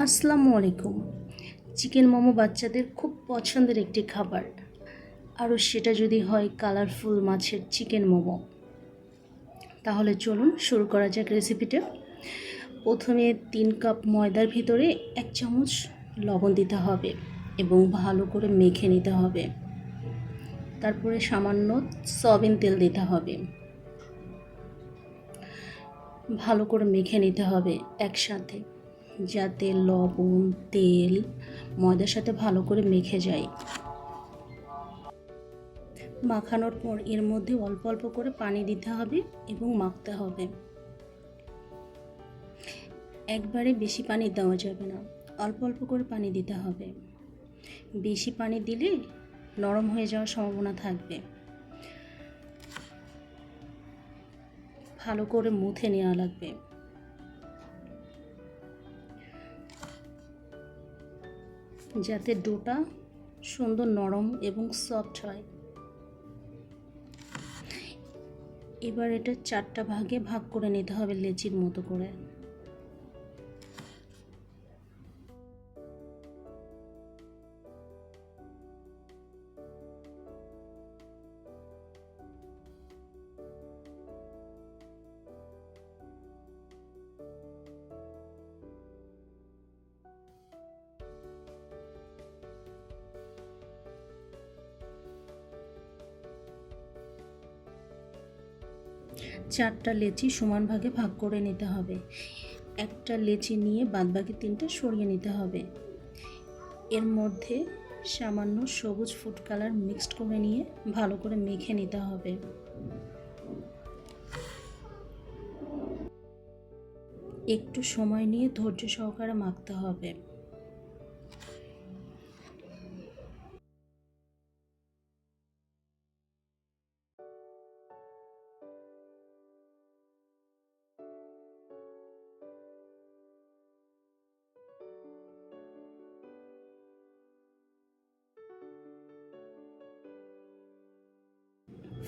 আসসালামু আলাইকুম। চিকেন মোমো বাচ্চাদের খুব পছন্দের একটি খাবার, আরও সেটা যদি হয় কালারফুল মাছের চিকেন মোমো। তাহলে চলুন শুরু করা যাক রেসিপিটা। প্রথমে 3 কাপ ময়দার ভিতরে 1 চামচ লবণ দিতে হবে এবং ভালো করে মেখে নিতে হবে। তারপরে সামান্য সয়াবিন তেল দিতে হবে, ভালো করে মেখে নিতে হবে একসাথে, যাতে লবণ তেল ময়দার সাথে ভালো করে মেখে যায়। মাখানোর পর এর মধ্যে অল্প অল্প করে পানি দিতে হবে এবং মাখতে হবে। একবারে বেশি পানি দেওয়া যাবে না, অল্প অল্প করে পানি দিতে হবে। বেশি পানি দিলে নরম হয়ে যাওয়ার সম্ভাবনা থাকবে। ভালো করে মুথে নেওয়া লাগবে। যাতে ডোটা সুন্দর নরম এবং সফট হয়। এবার এটা 4টা ভাগে ভাগ করে নিতে হবে লেচির মতো করে। চারটা লেচি সমান ভাগে ভাগ করে নিতে হবে। একটা লেচি নিয়ে বাদবাকি 3টা সরিয়ে নিতে হবে। এর মধ্যে সামান্য সবুজ ফুড কালার মিক্সড করে নিয়ে ভালো করে মেখে নিতে হবে। একটু সময় নিয়ে ধৈর্য সহকারে মাখতে হবে।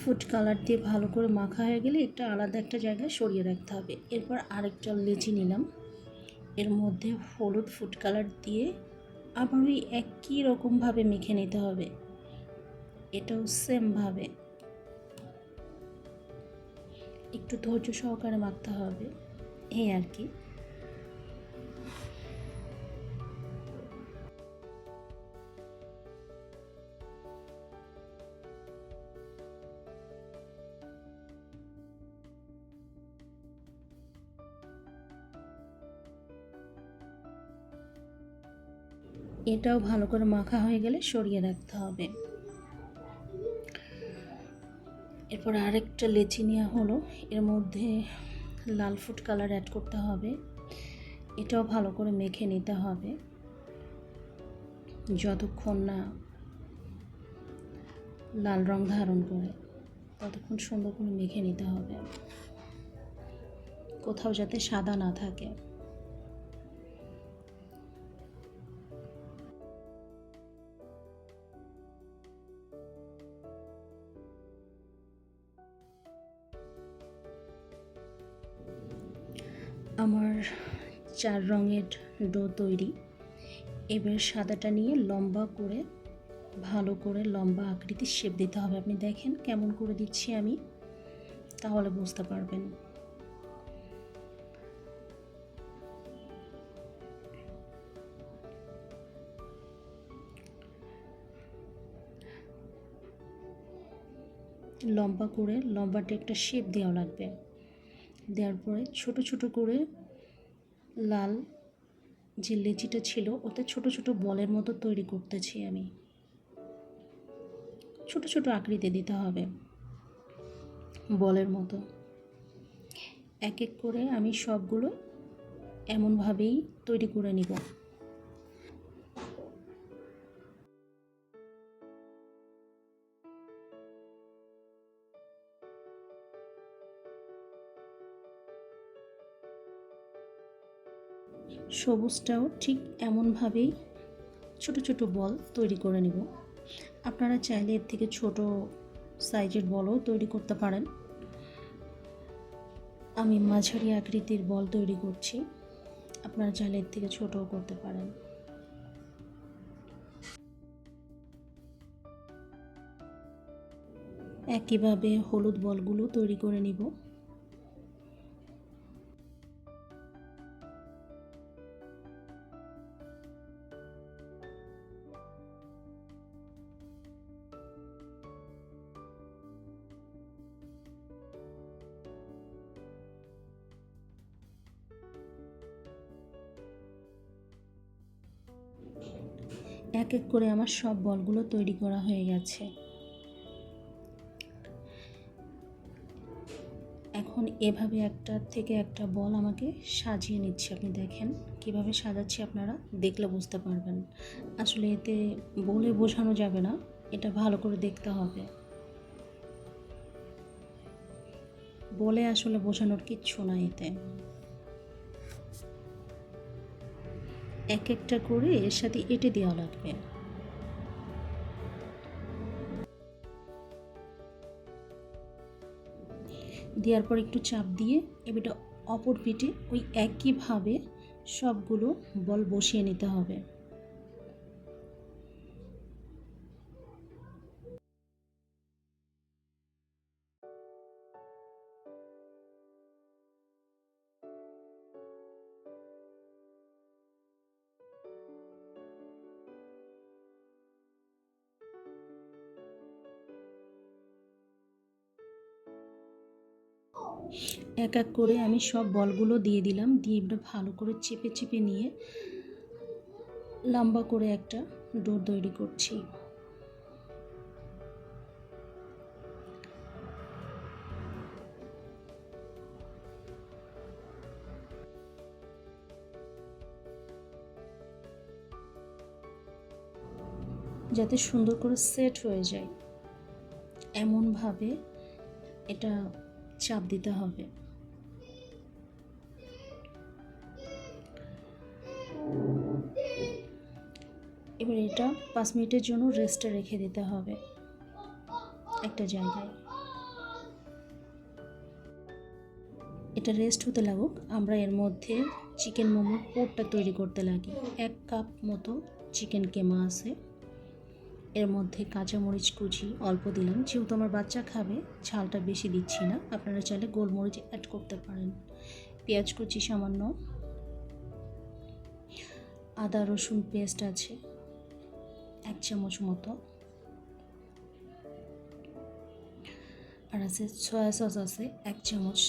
ফুড কালার দিয়ে ভালো করে মাখা হয়ে গেলে একটা আলাদা একটা জায়গায় সরিয়ে রাখতে হবে। এরপর আরেকটা লেচি নিলাম, এর মধ্যে হলুদ ফুড কালার দিয়ে আবার ওই একই রকমভাবে মেখে নিতে হবে। এটাও সেমভাবে একটু ধৈর্য সহকারে মাখতে হবে, এই আর কি। এটাও ভালো করে মাখা হয়ে গেলে সরিয়ে রাখতে হবে। এরপর আরেকটা লেচি নেওয়া হলো, এর মধ্যে লাল ফুড কালার অ্যাড করতে হবে। এটাও ভালো করে মেখে নিতে হবে যতক্ষণ না লাল রং ধারণ করে, ততক্ষণ সুন্দর করে মেখে নিতে হবে, কোথাও যাতে সাদা না থাকে। আমার 4 রঙের ডো তৈরি। এবার সাদাটা নিয়ে লম্বা করে ভালো করে লম্বা আকৃতির শেপ দিতে হবে। আপনি দেখেন কেমন করে দিচ্ছি আমি, তাহলে বুঝতে পারবেন। লম্বা করে লম্বাটে একটা শেপ দেওয়া লাগবে। দেওয়ার পরে ছোট ছোট করে লাল যে লেচিটা ছিল ওতে ছোট ছোট বলের মতো তৈরি করতেছি আমি। ছোট ছোট আকৃতি দিতে হবে বলের মতো। এক এক করে আমি সবগুলো এমনভাবেই তৈরি করে নিব। সবুজটাও ঠিক এমনভাবেই ছোট ছোট বল তৈরি করে নিব। আপনারা চাইলে এর থেকে ছোট সাইজের বলও তৈরি করতে পারেন। আমি মাঝারি আকৃতির বল তৈরি করছি। আপনারা চাইলে এর থেকে ছোটও করতে পারেন। একইভাবে হলুদ বলগুলো তৈরি করে নিব। এক এক করে আমার সব বলগুলো তৈরি করা হয়ে গেছে। এখন এভাবে একটা থেকে একটা বল আমাকে সাজিয়ে নিচ্ছে। আপনি দেখেন কিভাবে সাজাচ্ছি, আপনারা দেখলে বুঝতে পারবেন। আসলে এতে বলে বোঝানো যাবে না, এটা ভালো করে দেখতে হবে। বলে আসলে বোঝানোর কিচ্ছু না এতে। এক একটা করে এর সাথে এঁটে দেওয়া লাগবে। দেওয়ার পর একটু চাপ দিয়ে এবারে অপর পিঠে ওই একইভাবে সবগুলো বল বসিয়ে নিতে হবে। এক এক করে আমি সব বলগুলো দিয়ে দিলাম, দিয়ে এবার ভালো করে চেপে চেপে নিয়ে লম্বা করে একটা ডোর তৈরি করছি। যাতে সুন্দর করে সেট হয়ে যায় এমনভাবে এটা চাপ দিতে হবে। এবার এটা 5 মিনিটের জন্য রেস্টে রেখে দিতে হবে একটা জায়গায়। এটা রেস্ট হতে লাগুক, আমরা এর মধ্যে চিকেন মোমোর পুরটা তৈরি করতে লাগি। 1 কাপ মতো চিকেন কেমা আছে, এর মধ্যে কাঁচামরিচ কুচি অল্প দিলাম, যেহেতু আমার বাচ্চা খাবে ঝালটা বেশি দিচ্ছি না। আপনারা চাইলে গোলমরিচ অ্যাড করতে পারেন। পেঁয়াজ কুচি সামান্য, আদা রসুন পেস্ট আছে 1 চামচ মতো, আর আছে সয়া সস আছে 1 চামচ,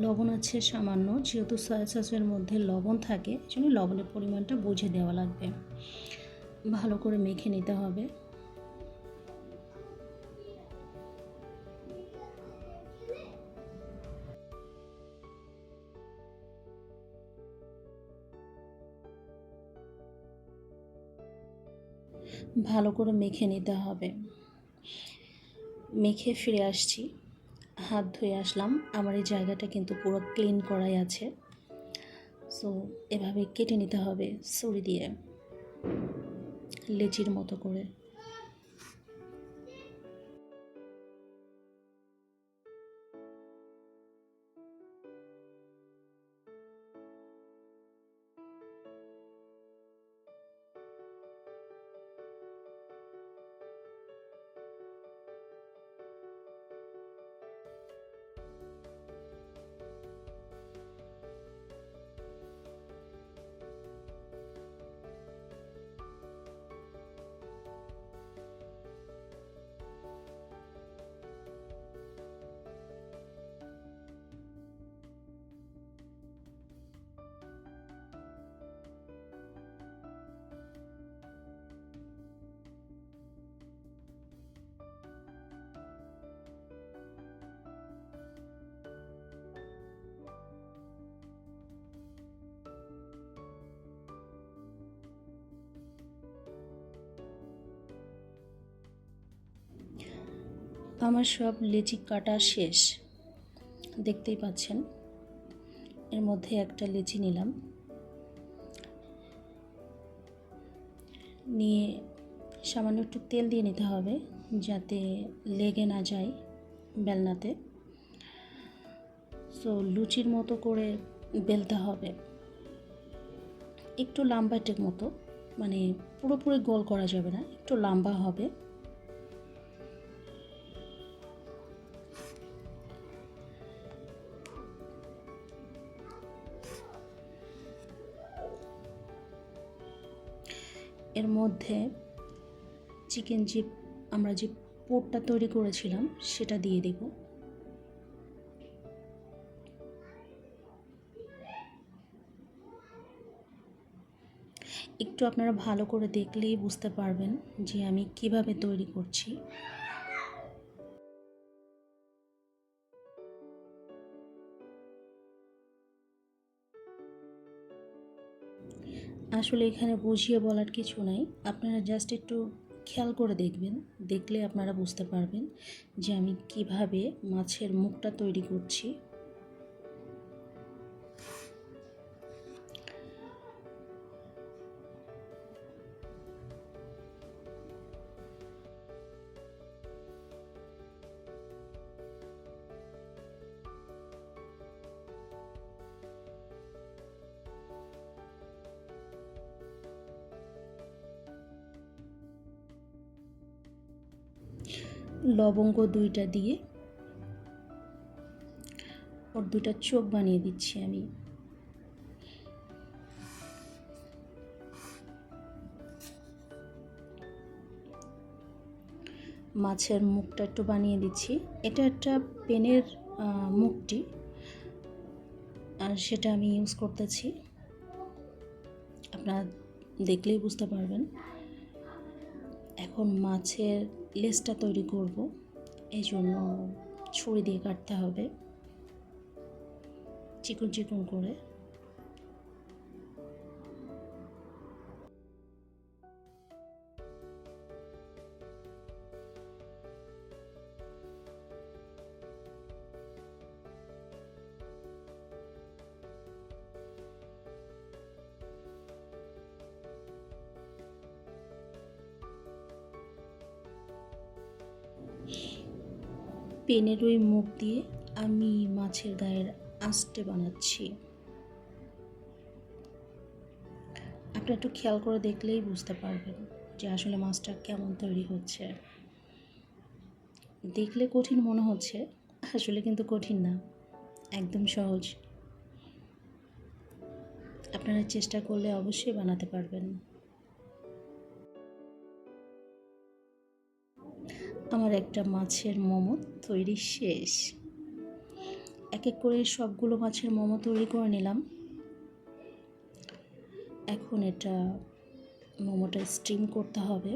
লবণ আছে সামান্য, যেহেতু সয়া সসের মধ্যে লবণ থাকে সেজন্য লবণের পরিমাণটা বুঝে দেওয়া লাগবে। ভালো করে মেখে নিতে হবে। ভালো করে মেখে নিতে হবে। মেখে ফিরে আসছি, হাত ধুয়ে আসলাম। আমার এই জায়গাটা কিন্তু পুরো ক্লিন করাই আছে। সো এভাবে কেটে নিতে হবে ছুরি দিয়ে, লেচির মতো করে। আমার সব লেচি কাটা শেষ, দেখতেই পাচ্ছেন। এর মধ্যে একটা লেচি নিলাম, নিয়ে সামান্য একটু তেল দিয়ে নিতে হবে যাতে লেগে না যায় বেলনাতে। সো লুচির মতো করে বেলতে হবে, একটু লাম্বাটের মতো, মানে পুরোপুরি গোল করা যাবে না, একটু লম্বা হবে। এর মধ্যে চিকেন আমরা যে পোরটা তৈরি করেছিলাম সেটা দিয়ে দেব। একটু আপনারা ভালো করে দেখলেই বুঝতে পারবেন যে আমি কিভাবে তৈরি করছি। আসলে এখানে বুঝিয়ে বলার কিছু নাই, আপনারা জাস্ট একটু খেয়াল করে দেখবেন, দেখলে আপনারা বুঝতে পারবেন যে আমি কিভাবে মাছের মুখটা তৈরি করছি। লবঙ্গ 2টা দিয়ে ওর 2টা চোখ বানিয়ে দিচ্ছি আমি। মাছের মুখটা একটু বানিয়ে দিচ্ছি। এটা একটা পেনের মুখটি, আর সেটা আমি ইউজ করতেছি, আপনারা দেখলেই বুঝতে পারবেন। এখন মাছের লেজটা তৈরি করব, এই জন্য ছুরি দিয়ে কাটতে হবে চিকন চিকন করে। পেনের ওই মুখ দিয়ে আমি মাছের গায়ের আঁশটে বানাচ্ছি। আপনারা একটু খেয়াল করে দেখলেই বুঝতে পারবেন যে আসলে মাছটা কেমন তৈরি হচ্ছে। দেখলে কঠিন মনে হচ্ছে, আসলে কিন্তু কঠিন না, একদম সহজ। আপনারা চেষ্টা করলে অবশ্যই বানাতে পারবেন। আমার একটা মাছের মোমো তৈরি শেষ। এক এক করে সবগুলো মাছের মোমো তৈরি করে নিলাম। এখন এটা মোমোটা স্টিম করতে হবে।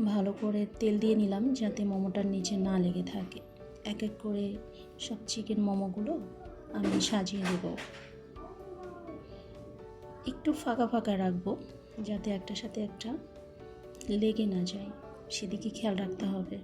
ভালো করে তেল দিয়ে নিলাম যাতে মোমোটার নিচে না লেগে থাকে। এক এক করে সব চিকেন মোমোগুলো আমি সাজিয়ে দেব। একটু ফাঁকা ফাঁকা রাখবো যাতে একটার সাথে একটা লেগে না যায়, সেদিকে খেয়াল রাখতে হবে।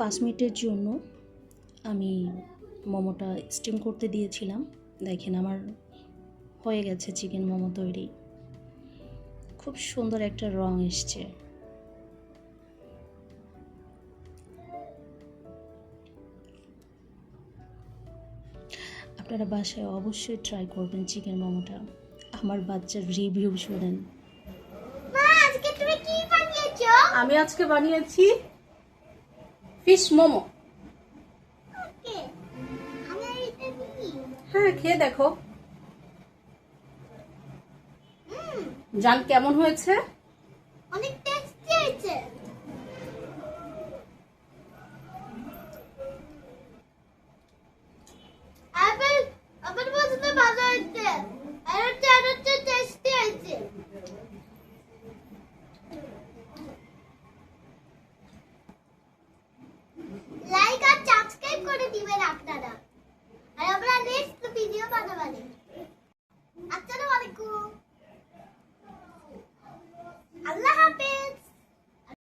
পাঁচ মিনিটের জন্য আমি মোমোটা স্টিম করতে দিয়েছিলাম। দেখেন আমার হয়ে গেছে চিকেন মোমো তৈরি। খুব সুন্দর একটা রং এসছে। আপনারা বাসায় অবশ্যই ট্রাই করবেন চিকেন মোমোটা। আমার বাচ্চার রিভিউ শোনেন। আমি আজকে বানিয়েছি ফিশ মোমো। হ্যাঁ, খেয়ে দেখো জান কেমন হয়েছে। অনেক